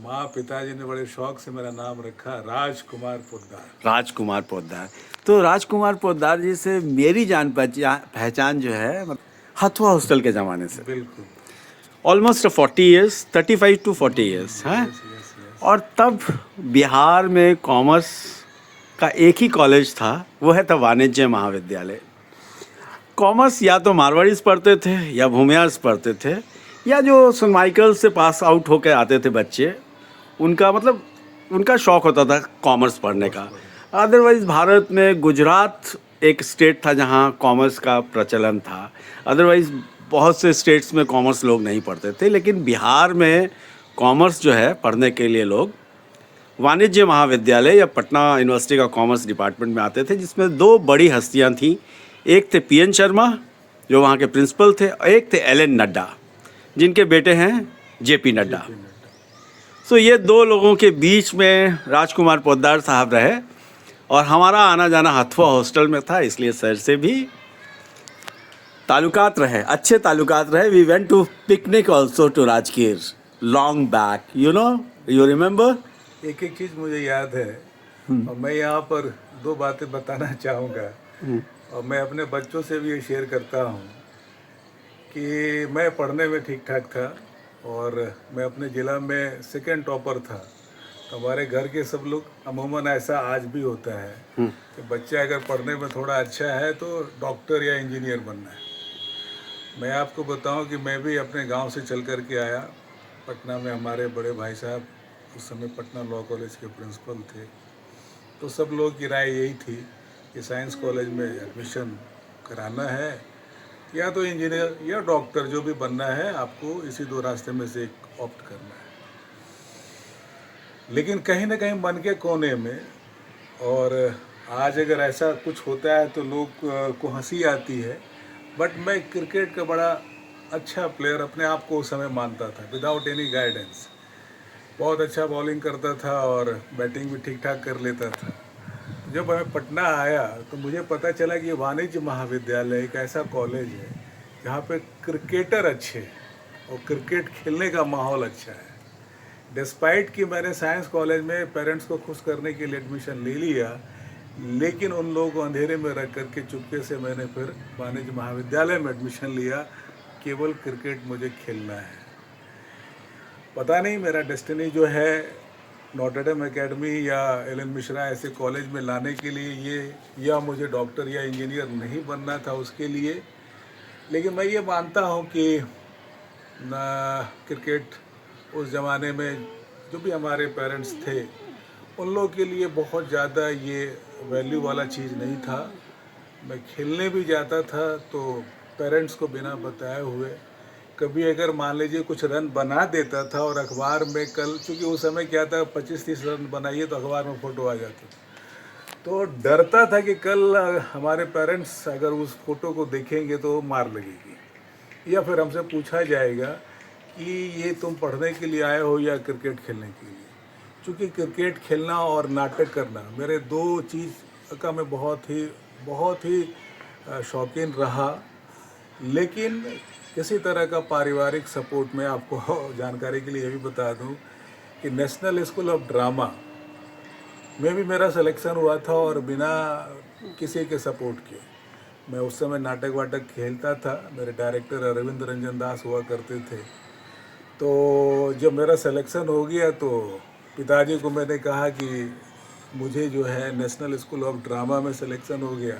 माँ पिताजी ने बड़े शौक से मेरा नाम रखा राजकुमार पोद्दार। राजकुमार पोद्दार। तो राजकुमार पोद्दार जी से मेरी जान पहचान जो है हथुआ हॉस्टल के ज़माने से, बिल्कुल। ऑलमोस्ट 40 ईयर्स, 35 to 40 ईयर्स हैं। Yes yes yes. और तब बिहार में कॉमर्स का एक ही कॉलेज था, वो है था वाणिज्य महाविद्यालय। कॉमर्स या तो मारवाड़ीज पढ़ते थे या भूमियार्स पढ़ते थे, या जो सन माइकल से पास आउट होकर आते थे बच्चे, उनका मतलब उनका शौक होता था कॉमर्स पढ़ने का। अदरवाइज़ भारत में गुजरात एक स्टेट था जहाँ कॉमर्स का प्रचलन था। अदरवाइज़ बहुत से स्टेट्स में कॉमर्स लोग नहीं पढ़ते थे, लेकिन बिहार में कॉमर्स जो है पढ़ने के लिए लोग वाणिज्य महाविद्यालय या पटना यूनिवर्सिटी का कॉमर्स डिपार्टमेंट में आते थे, जिसमें दो बड़ी हस्तियां थीं। एक थे पीएन शर्मा जो वहाँ के प्रिंसिपल थे, और एक थे एलएन नड्डा जिनके बेटे हैं जेपी नड्डा। सो ये दो लोगों के बीच में राजकुमार पोद्दार साहब रहे, और हमारा आना जाना हथुआ हॉस्टल में था, इसलिए सर से भी ताल्लुकात रहे, अच्छे ताल्लुकात रहे। We went to picnic also to Rajgir long back, you remember. एक एक चीज़ मुझे याद है, और मैं यहाँ पर दो बातें बताना चाहूँगा, और मैं अपने बच्चों से भी ये शेयर करता हूँ कि मैं पढ़ने में ठीक ठाक था, और मैं अपने ज़िला में सेकंड टॉपर था। तो हमारे घर के सब लोग, अमूमन ऐसा आज भी होता है कि बच्चा अगर पढ़ने में थोड़ा अच्छा है तो डॉक्टर या इंजीनियर बनना है। मैं आपको बताऊं कि मैं भी अपने गांव से चल कर के आया। पटना में हमारे बड़े भाई साहब उस समय पटना लॉ कॉलेज के प्रिंसिपल थे, तो सब लोग की राय यही थी कि साइंस कॉलेज में एडमिशन कराना है, या तो इंजीनियर या डॉक्टर जो भी बनना है, आपको इसी दो रास्ते में से एक ऑप्ट करना है। लेकिन कहीं ना कहीं मन के कोने में, और आज अगर ऐसा कुछ होता है तो लोग को हंसी आती है, बट मैं क्रिकेट का बड़ा अच्छा प्लेयर अपने आप को उस समय मानता था, विदाउट एनी गाइडेंस। बहुत अच्छा बॉलिंग करता था और बैटिंग भी ठीक ठाक कर लेता था। जब मैं पटना आया तो मुझे पता चला कि ये वाणिज्य महाविद्यालय एक ऐसा कॉलेज है जहाँ पे क्रिकेटर अच्छे हैं और क्रिकेट खेलने का माहौल अच्छा है। डिस्पाइट कि मैंने साइंस कॉलेज में पेरेंट्स को खुश करने के लिए एडमिशन ले लिया, लेकिन उन लोगों को अंधेरे में रख करके चुपके से मैंने फिर वाणिज्य महाविद्यालय में एडमिशन लिया। केवल क्रिकेट मुझे खेलना है। पता नहीं मेरा डेस्टिनी जो है नॉटर डेम एकेडमी या एलन मिश्रा ऐसे कॉलेज में लाने के लिए ये, या मुझे डॉक्टर या इंजीनियर नहीं बनना था उसके लिए। लेकिन मैं ये मानता हूँ कि क्रिकेट उस ज़माने में जो भी हमारे पेरेंट्स थे उन लोगों के लिए बहुत ज़्यादा ये वैल्यू वाला चीज़ नहीं था। मैं खेलने भी जाता था तो पेरेंट्स को बिना बताए हुए, कभी अगर मान लीजिए कुछ रन बना देता था और अखबार में कल, चूँकि उस समय क्या था 25-30 रन बनाइए तो अखबार में फ़ोटो आ जाता था, तो डरता था कि कल हमारे पेरेंट्स अगर उस फ़ोटो को देखेंगे तो मार लगेगी, या फिर हमसे पूछा जाएगा कि ये तुम पढ़ने के लिए आए हो या क्रिकेट खेलने के लिए। चूँकि क्रिकेट खेलना और नाटक करना मेरे दो चीज़ का मैं बहुत ही शौकीन रहा। लेकिन किसी तरह का पारिवारिक सपोर्ट में आपको जानकारी के लिए ये भी बता दूं कि नेशनल स्कूल ऑफ ड्रामा में भी मेरा सिलेक्शन हुआ था, और बिना किसी के सपोर्ट के। मैं उस समय नाटक वाटक खेलता था, मेरे डायरेक्टर अरविंद रंजन दास हुआ करते थे। तो जब मेरा सिलेक्शन हो गया तो पिताजी को मैंने कहा कि मुझे जो है नेशनल स्कूल ऑफ ड्रामा में सिलेक्शन हो गया,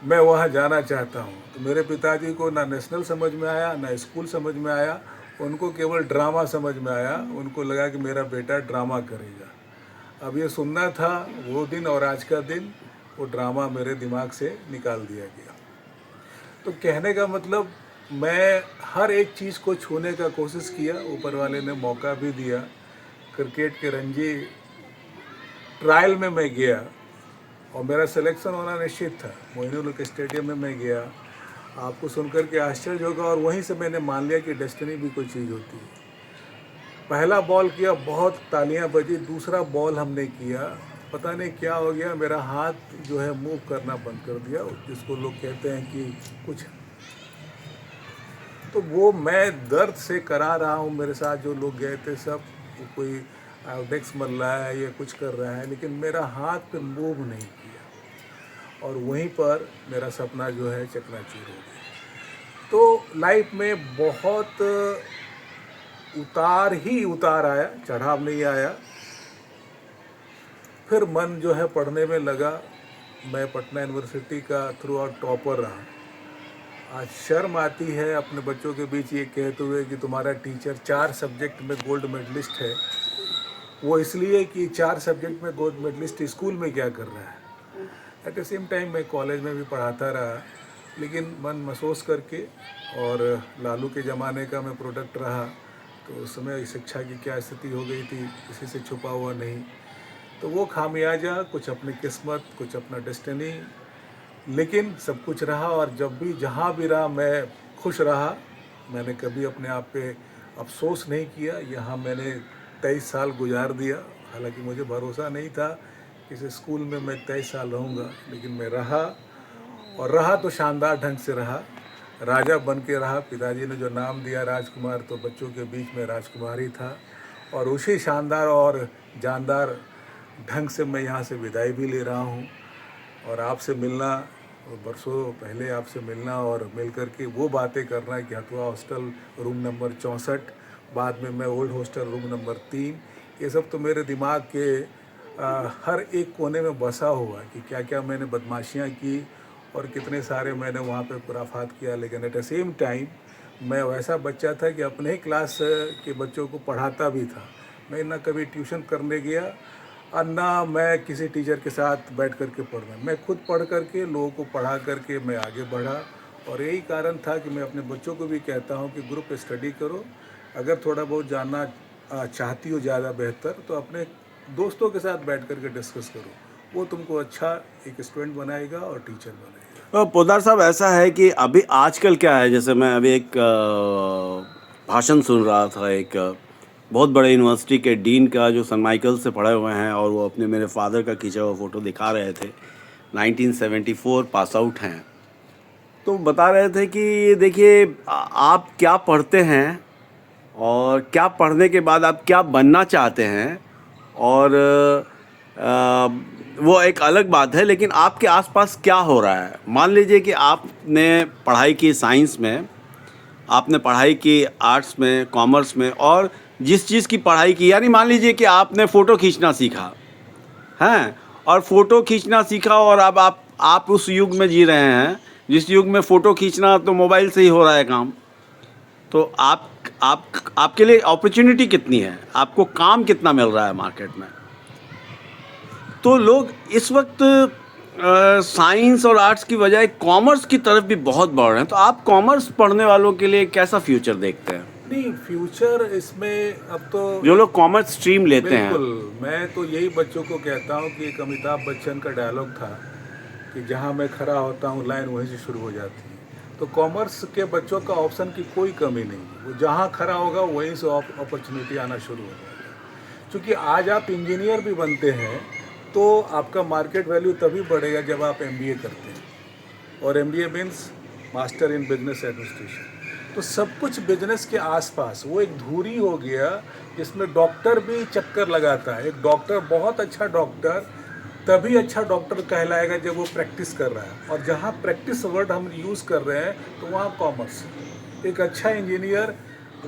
मैं वहाँ जाना चाहता हूँ। तो मेरे पिताजी को ना नेशनल समझ में आया ना स्कूल समझ में आया, उनको केवल ड्रामा समझ में आया। उनको लगा कि मेरा बेटा ड्रामा करेगा। अब ये सुनना था वो दिन और आज का दिन, वो ड्रामा मेरे दिमाग से निकाल दिया गया। तो कहने का मतलब, मैं हर एक चीज़ को छूने का कोशिश किया, ऊपर वाले ने मौका भी दिया। क्रिकेट के रणजी ट्रायल में मैं गया और मेरा सिलेक्शन होना निश्चित था। मोइनुल हक स्टेडियम में मैं गया। आपको सुनकर के आश्चर्य होगा, और वहीं से मैंने मान लिया कि डेस्टिनी भी कोई चीज़ होती है। पहला बॉल किया, बहुत तालियां बजी। दूसरा बॉल हमने किया, पता नहीं क्या हो गया, मेरा हाथ जो है मूव करना बंद कर दिया, जिसको लोग कहते हैं कि कुछ तो वो मैं दर्द से करा रहा हूँ। मेरे साथ जो लोग गए थे सब, कोई डेस्क मल रहा है या कुछ कर रहा है, लेकिन मेरा हाथ पे मूव नहीं किया और वहीं पर मेरा सपना जो है चकनाचूर हो गया। तो लाइफ में बहुत उतार ही उतार आया, चढ़ाव नहीं आया। फिर मन जो है पढ़ने में लगा। मैं पटना यूनिवर्सिटी का थ्रू आउट टॉपर रहा। आज शर्म आती है अपने बच्चों के बीच ये कहते हुए कि तुम्हारा टीचर 4 सब्जेक्ट में गोल्ड मेडलिस्ट है। वो इसलिए कि 4 सब्जेक्ट में गोल्ड मेडलिस्ट स्कूल में क्या कर रहा है। एट द सेम टाइम मैं कॉलेज में भी पढ़ाता रहा, लेकिन मन महसूस करके, और लालू के ज़माने का मैं प्रोडक्ट रहा, तो उस समय शिक्षा की क्या स्थिति हो गई थी किसी से छुपा हुआ नहीं। तो वो खामियाजा, कुछ अपनी किस्मत, कुछ अपना डेस्टिनी, लेकिन सब कुछ रहा। और जब भी जहाँ भी रहा मैं खुश रहा। मैंने कभी अपने आप पे अफसोस नहीं किया। यहाँ मैंने 23 साल गुजार दिया। हालांकि मुझे भरोसा नहीं था कि इस स्कूल में मैं 23 साल रहूँगा, लेकिन मैं रहा, और रहा तो शानदार ढंग से रहा। राजा बन के रहा। पिताजी ने जो नाम दिया राजकुमार, तो बच्चों के बीच में राजकुमार ही था। और उसी शानदार और जानदार ढंग से मैं यहाँ से विदाई भी ले रहा हूँ। और आपसे मिलना, बरसों पहले आपसे मिलना और मिल कर के वो बातें करना कि हथुआ हॉस्टल रूम नंबर 64, बाद में मैं ओल्ड हॉस्टल रूम नंबर 3, ये सब तो मेरे दिमाग के हर एक कोने में बसा हुआ है कि क्या क्या मैंने बदमाशियाँ की और कितने सारे मैंने वहाँ पे खुराफात किया। लेकिन एट द सेम टाइम मैं वैसा बच्चा था कि अपने ही क्लास के बच्चों को पढ़ाता भी था। मैं ना कभी ट्यूशन करने गया और ना मैं किसी टीचर के साथ बैठ कर के पढ़ना। मैं खुद पढ़ कर के लोगों को पढ़ा करके मैं आगे बढ़ा। और यही कारण था कि मैं अपने बच्चों को भी कहता हूँ कि ग्रुप स्टडी करो। अगर थोड़ा बहुत जानना चाहती हो ज़्यादा बेहतर, तो अपने दोस्तों के साथ बैठ कर के डिस्कस करो। वो तुमको अच्छा एक स्टूडेंट बनाएगा और टीचर बनाएगा। पोद्दार साहब, ऐसा है कि अभी आजकल क्या है, जैसे मैं अभी एक भाषण सुन रहा था एक बहुत बड़े यूनिवर्सिटी के डीन का, जो सन माइकल से पढ़े हुए हैं, और वो अपने मेरे फादर का खींचा हुआ फ़ोटो दिखा रहे थे। 1974 पास आउट हैं। तो बता रहे थे कि देखिए आप क्या पढ़ते हैं और क्या पढ़ने के बाद आप क्या बनना चाहते हैं, और वो एक अलग बात है, लेकिन आपके आसपास क्या हो रहा है। मान लीजिए कि आपने पढ़ाई की साइंस में, आपने पढ़ाई की आर्ट्स में, कॉमर्स में, और जिस चीज़ की पढ़ाई की, यानी मान लीजिए कि आपने फ़ोटो खींचना सीखा हैं, और फ़ोटो खींचना सीखा, और अब आप उस युग में जी रहे हैं जिस युग में फ़ोटो खींचना तो मोबाइल से ही हो रहा है काम। तो आपके लिए अपॉर्चुनिटी कितनी है, आपको काम कितना मिल रहा है मार्केट में। तो लोग इस वक्त साइंस और आर्ट्स की बजाय कॉमर्स की तरफ भी बहुत बढ़ रहे हैं। तो आप कॉमर्स पढ़ने वालों के लिए कैसा फ्यूचर देखते हैं? नहीं, फ्यूचर इसमें अब तो जो लोग कॉमर्स स्ट्रीम लेते हैं। बिल्कुल, मैं तो यही बच्चों को कहता हूँ कि एक अमिताभ बच्चन का डायलॉग था कि जहाँ मैं खड़ा होता हूँ लाइन वहीं से शुरू हो जाती है। तो कॉमर्स के बच्चों का ऑप्शन की कोई कमी नहीं है। वो जहाँ खड़ा होगा वहीं से अपॉर्चुनिटी आना शुरू हो जाएगा। क्योंकि आज आप इंजीनियर भी बनते हैं तो आपका मार्केट वैल्यू तभी बढ़ेगा जब आप MBA करते हैं, और MBA means master in business administration. तो सब कुछ बिजनेस के आसपास वो एक धुरी हो गया जिसमें डॉक्टर भी चक्कर लगाता है। एक डॉक्टर, बहुत अच्छा डॉक्टर तभी अच्छा डॉक्टर कहलाएगा जब वो प्रैक्टिस कर रहा है। और जहाँ प्रैक्टिस वर्ड हम यूज़ कर रहे हैं तो वहाँ कॉमर्स। एक अच्छा इंजीनियर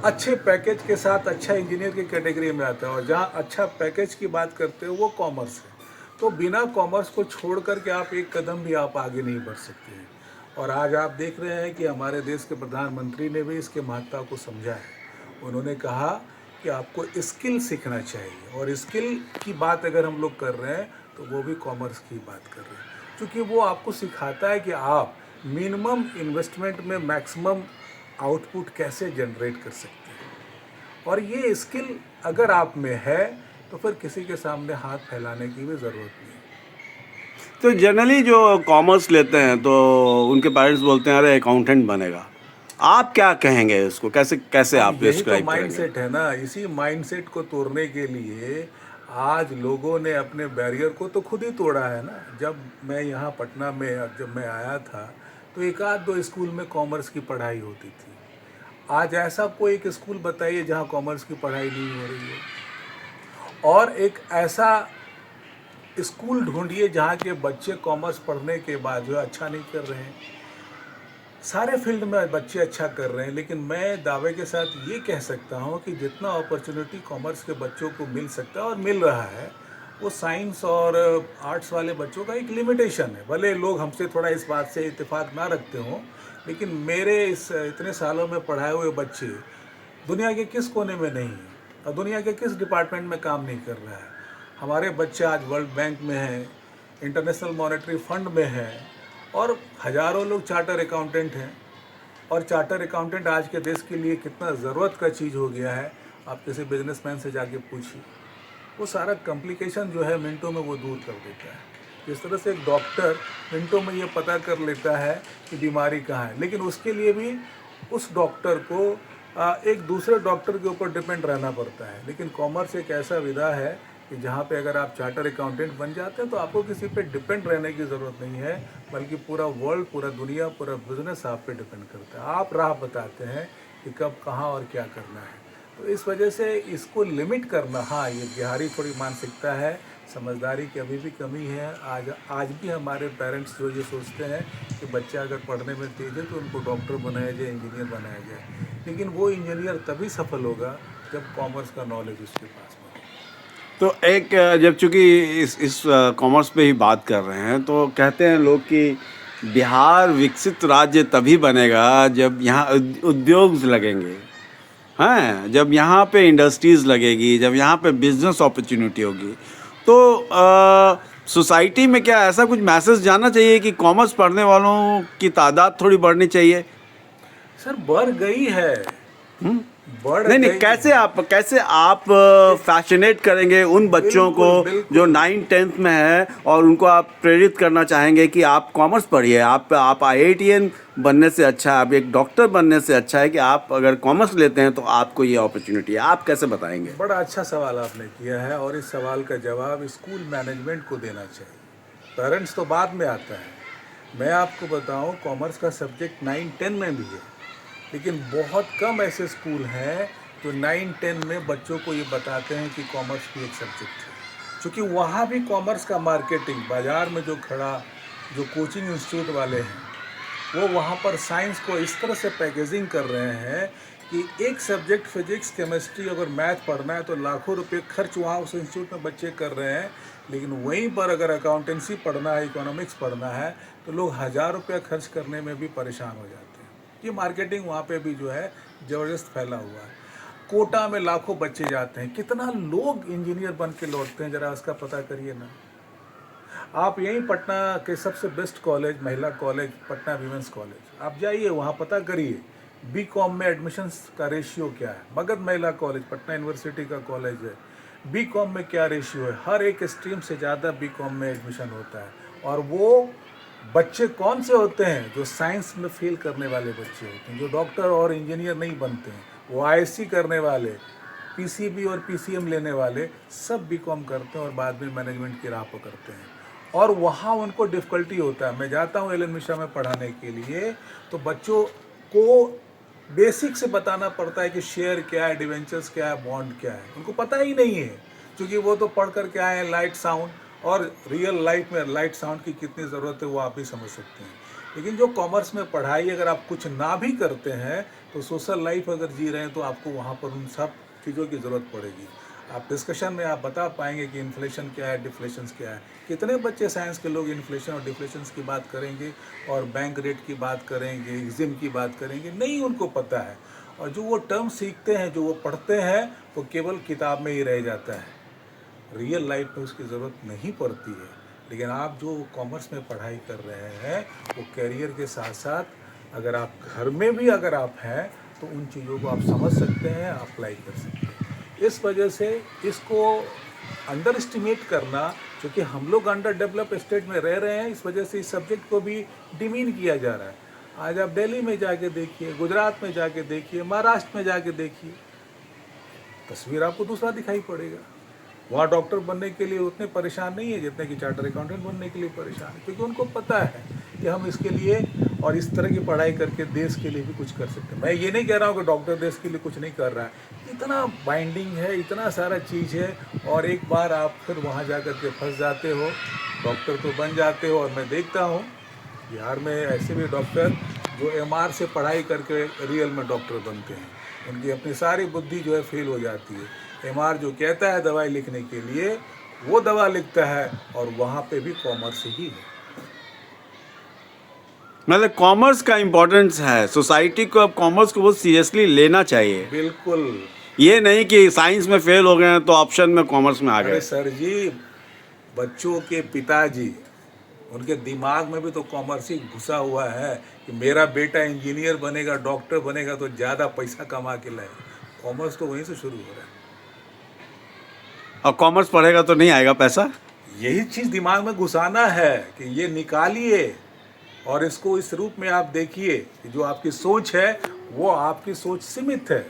अच्छे पैकेज के साथ अच्छा इंजीनियर की कैटेगरी में आता है, और जहाँ अच्छा पैकेज की बात करते हो वो कॉमर्स है। तो बिना कॉमर्स को छोड़ कर के आप एक कदम भी आप आगे नहीं बढ़ सकते हैं। और आज आप देख रहे हैं कि हमारे देश के प्रधानमंत्री ने भी इसके महत्ता को समझा है। उन्होंने कहा कि आपको स्किल सीखना चाहिए, और स्किल की बात अगर हम लोग कर रहे हैं तो वो भी कॉमर्स की बात कर रहे हैं। क्योंकि वो आपको सिखाता है कि आप मिनिमम इन्वेस्टमेंट में मैक्सिमम आउटपुट कैसे जनरेट कर सकते हैं। और ये स्किल अगर आप में है तो फिर किसी के सामने हाथ फैलाने की भी ज़रूरत नहीं। तो जनरली जो कॉमर्स लेते हैं तो उनके पेरेंट्स बोलते हैं अरे अकाउंटेंट बनेगा। आप क्या कहेंगे इसको, कैसे आप यही तो डिस्क्राइब करेंगे? माइंडसेट है ना। इसी माइंडसेट को तोड़ने के लिए आज लोगों ने अपने बैरियर को तो खुद ही तोड़ा है ना। जब मैं यहाँ पटना में जब मैं आया था तो एक आध दो स्कूल में कॉमर्स की पढ़ाई होती थी। आज ऐसा कोई एक स्कूल बताइए जहाँ कॉमर्स की पढ़ाई नहीं हो रही है, और एक ऐसा स्कूल ढूंढिए जहाँ के बच्चे कॉमर्स पढ़ने के बाद जो है अच्छा नहीं कर रहे हैं। सारे फील्ड में बच्चे अच्छा कर रहे हैं, लेकिन मैं दावे के साथ ये कह सकता हूँ कि जितना अपॉर्चुनिटी कॉमर्स के बच्चों को मिल सकता है और मिल रहा है, वो साइंस और आर्ट्स वाले बच्चों का एक लिमिटेशन है। भले लोग हमसे थोड़ा इस बात से इत्तेफाक ना रखते हों, लेकिन मेरे इस इतने सालों में पढ़ाए हुए बच्चे दुनिया के किस कोने में नहीं हैं और दुनिया के किस डिपार्टमेंट में काम नहीं कर रहा है। हमारे बच्चे आज वर्ल्ड बैंक में हैं, इंटरनेशनल मॉनेटरी फंड में हैं, और हज़ारों लोग चार्टर अकाउंटेंट हैं। और चार्टर अकाउंटेंट आज के देश के लिए कितना ज़रूरत का चीज़ हो गया है, आप किसी बिजनेसमैन से जाके पूछिए। वो सारा कॉम्प्लिकेशन जो है मिनटों में वो दूर कर देता है। जिस तरह से एक डॉक्टर मिनटों में ये पता कर लेता है कि बीमारी कहाँ है, लेकिन उसके लिए भी उस डॉक्टर को एक दूसरे डॉक्टर के ऊपर डिपेंड रहना पड़ता है। लेकिन कॉमर्स एक ऐसा विधा है कि जहाँ पे अगर आप चार्टर अकाउंटेंट बन जाते हैं तो आपको किसी पे डिपेंड रहने की ज़रूरत नहीं है, बल्कि पूरा वर्ल्ड, पूरा दुनिया, पूरा बिजनेस आप पे डिपेंड करता है। आप राह बताते हैं कि कब, कहाँ और क्या करना है। तो इस वजह से इसको लिमिट करना, हाँ, ये बिहारी थोड़ी मानसिकता है, समझदारी की अभी भी कमी है। आज भी हमारे पेरेंट्स जो ये सोचते हैं कि बच्चा अगर पढ़ने में तेज है तो उनको डॉक्टर बनाया जाए, इंजीनियर बनाया जाए, लेकिन वो इंजीनियर तभी सफल होगा जब कॉमर्स का नॉलेज उसके पास में हो। तो एक जब चूँकि इस कॉमर्स पे ही बात कर रहे हैं, तो कहते हैं लोग कि बिहार विकसित राज्य तभी बनेगा जब यहाँ उद्योग लगेंगे, हैं, जब यहाँ पे इंडस्ट्रीज़ लगेगी, जब यहाँ पे बिजनेस अपॉर्चुनिटी होगी। तो सोसाइटी में क्या ऐसा कुछ मैसेज जाना चाहिए कि कॉमर्स पढ़ने वालों की तादाद थोड़ी बढ़नी चाहिए? सर, बढ़ गई है, बढ़ नहीं, गई। कैसे आप फैसिनेट करेंगे उन बच्चों को बिल्कुल। जो 9th-10th में है, और उनको आप प्रेरित करना चाहेंगे कि आप कॉमर्स पढ़िए, आप IITian बनने से अच्छा है, आप एक डॉक्टर बनने से अच्छा है कि आप अगर कॉमर्स लेते हैं तो आपको ये अपॉर्चुनिटी है। आप कैसे बताएंगे? बड़ा अच्छा सवाल आपने किया है, और इस सवाल का जवाब स्कूल मैनेजमेंट को देना चाहिए। पेरेंट्स तो बाद में आता है। मैं आपको बताऊं, कॉमर्स का सब्जेक्ट 9-10 में भी है, लेकिन बहुत कम ऐसे स्कूल हैं जो 9-10 में बच्चों को ये बताते हैं कि कॉमर्स भी एक सब्जेक्ट है। क्योंकि वहाँ भी कॉमर्स का मार्केटिंग, बाज़ार में जो कोचिंग इंस्टीट्यूट वाले हैं, वो वहाँ पर साइंस को इस तरह से पैकेजिंग कर रहे हैं कि एक सब्जेक्ट फिजिक्स, केमिस्ट्री, अगर मैथ पढ़ना है तो लाखों रुपए खर्च वहाँ उस इंस्टीट्यूट में बच्चे कर रहे हैं। लेकिन वहीं पर अगर अकाउंटेंसी पढ़ना है, इकोनॉमिक्स पढ़ना है, तो लोग 1000 रुपया खर्च करने में भी परेशान हो जाते हैं। ये मार्केटिंग वहाँ पे भी जो है ज़बरदस्त फैला हुआ है। कोटा में लाखों बच्चे जाते हैं, कितना लोग इंजीनियर बन के लौटते हैं, ज़रा उसका पता करिए ना। आप यहीं पटना के सबसे बेस्ट कॉलेज, महिला कॉलेज, पटना वीमेंस कॉलेज, आप जाइए वहाँ पता करिए BCom में एडमिशन्स का रेशियो क्या है। मगध महिला कॉलेज, पटना यूनिवर्सिटी का कॉलेज है, BCom में क्या रेशियो है। हर एक स्ट्रीम से ज़्यादा BCom में एडमिशन होता है। और वो बच्चे कौन से होते हैं? जो साइंस में फेल करने वाले बच्चे होते हैं, जो डॉक्टर और इंजीनियर नहीं बनते हैं। वो ISC करने वाले, PCB और PCM लेने वाले सब BCom करते हैं और बाद में मैनेजमेंट की राह पकड़ते हैं। और वहाँ उनको डिफ़िकल्टी होता है। मैं जाता हूँ एलन मिश्रा में पढ़ाने के लिए, तो बच्चों को बेसिक से बताना पड़ता है कि शेयर क्या है, डिवेंचर्स क्या है, बॉन्ड क्या है। उनको पता ही नहीं है, क्योंकि वो तो पढ़ कर के आए हैं लाइट साउंड, और रियल लाइफ में लाइट साउंड की कितनी ज़रूरत है वो आप भी समझ सकते हैं। लेकिन जो कॉमर्स में पढ़ाई, अगर आप कुछ ना भी करते हैं तो सोशल लाइफ अगर जी रहे हैं तो आपको वहाँ पर उन सब चीज़ों की ज़रूरत पड़ेगी। आप डिस्कशन में आप बता पाएंगे कि इन्फ्लेशन क्या है, डिफ्लेशन क्या है। कितने बच्चे साइंस के लोग इन्फ्लेशन और डिफ्लेशन की बात करेंगे और बैंक रेट की बात करेंगे, एग्जिम की बात करेंगे? नहीं, उनको पता है। और जो वो टर्म सीखते हैं, जो वो पढ़ते हैं, वो केवल किताब में ही रह जाता है, रियल लाइफ में उसकी ज़रूरत नहीं पड़ती है। लेकिन आप जो कॉमर्स में पढ़ाई कर रहे हैं, वो कैरियर के साथ साथ अगर आप घर में भी अगर आप हैं तो उन चीज़ों को आप समझ सकते हैं, अप्लाई कर सकते हैं। इस वजह से इसको अंडर एस्टिमेट करना, क्योंकि हम लोग अंडर डेवलप स्टेट में रह रहे हैं, इस वजह से इस सब्जेक्ट को भी डिमीन किया जा रहा है। आज आप दिल्ली में जाके देखिए, गुजरात में जाके देखिए, महाराष्ट्र में जाके देखिए, तस्वीर आपको दूसरा दिखाई पड़ेगा। वहाँ डॉक्टर बनने के लिए उतने परेशान नहीं है जितने कि चार्टर अकाउंटेंट बनने के लिए परेशान है, क्योंकि उनको पता है कि हम इसके लिए और इस तरह की पढ़ाई करके देश के लिए भी कुछ कर सकते हैं। मैं ये नहीं कह रहा हूँ कि डॉक्टर देश के लिए कुछ नहीं कर रहा है, इतना बाइंडिंग है, इतना सारा चीज़ है, और एक बार आप फिर वहाँ जा कर के फंस जाते हो, डॉक्टर तो बन जाते हो। और मैं देखता हूँ बिहार में ऐसे भी डॉक्टर जो एमआर से पढ़ाई करके रियल में डॉक्टर बनते हैं, उनकी अपनी सारी बुद्धि जो है फेल हो जाती है। एमआर जो कहता है दवाई लिखने के लिए, वो दवा लिखता है, और वहाँ पे भी कॉमर्स ही है। मतलब कॉमर्स का इम्पोर्टेंस है, सोसाइटी को अब कॉमर्स को बहुत सीरियसली लेना चाहिए। बिल्कुल। ये नहीं कि साइंस में फेल हो गए हैं तो ऑप्शन में कॉमर्स में आ अरे गए। सर जी, बच्चों के पिताजी, उनके दिमाग में भी तो कॉमर्स ही घुसा हुआ है कि मेरा बेटा इंजीनियर बनेगा, डॉक्टर बनेगा तो ज़्यादा पैसा कमा के लाएगा। कॉमर्स तो वहीं से शुरू हो रहा है। और कॉमर्स पढ़ेगा तो नहीं आएगा पैसा। यही चीज़ दिमाग में घुसाना है कि ये निकालिए और इसको इस रूप में आप देखिए कि जो आपकी सोच है वो आपकी सोच सीमित है,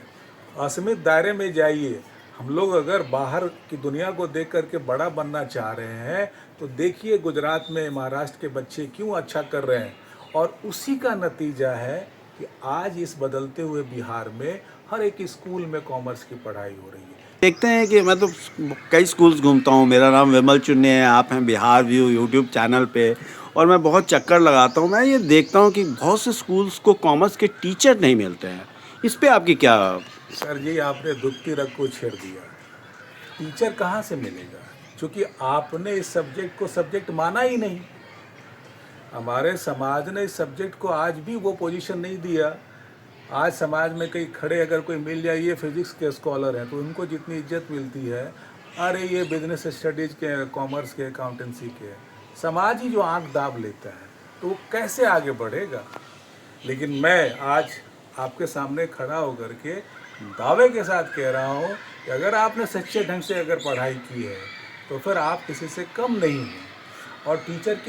असीमित दायरे में जाइए। हम लोग अगर बाहर की दुनिया को देख करके बड़ा बनना चाह रहे हैं तो देखिए गुजरात में, महाराष्ट्र के बच्चे क्यों अच्छा कर रहे हैं, और उसी का नतीजा है कि आज इस बदलते हुए बिहार में हर एक स्कूल में कॉमर्स की पढ़ाई हो रही है। देखते हैं कि मैं तो कई स्कूल्स घूमता हूँ। मेरा नाम विमल चुन्नी है, आप हैं बिहार व्यू यूट्यूब चैनल पे, और मैं बहुत चक्कर लगाता हूँ। मैं ये देखता हूँ कि बहुत से स्कूल्स को कॉमर्स के टीचर नहीं मिलते हैं। इस पे आपकी क्या? सर जी, आपने दुखती रग को छेड़ दिया। टीचर कहाँ से मिलेगा, क्योंकि आपने इस सब्जेक्ट को सब्जेक्ट माना ही नहीं। हमारे समाज ने इस सब्जेक्ट को आज भी वो पोजीशन नहीं दिया। आज समाज में कहीं खड़े अगर कोई मिल जाए, ये फिजिक्स के स्कॉलर हैं, तो उनको जितनी इज्जत मिलती है, अरे ये बिजनेस स्टडीज़ के, कॉमर्स के, अकाउंटेंसी के, समाज ही जो आंख दाब लेता है, तो वो कैसे आगे बढ़ेगा। लेकिन मैं आज आपके सामने खड़ा होकर के दावे के साथ कह रहा हूँ कि अगर आपने सच्चे ढंग से अगर पढ़ाई की है तो फिर आप किसी से कम नहीं हैं। और टीचर की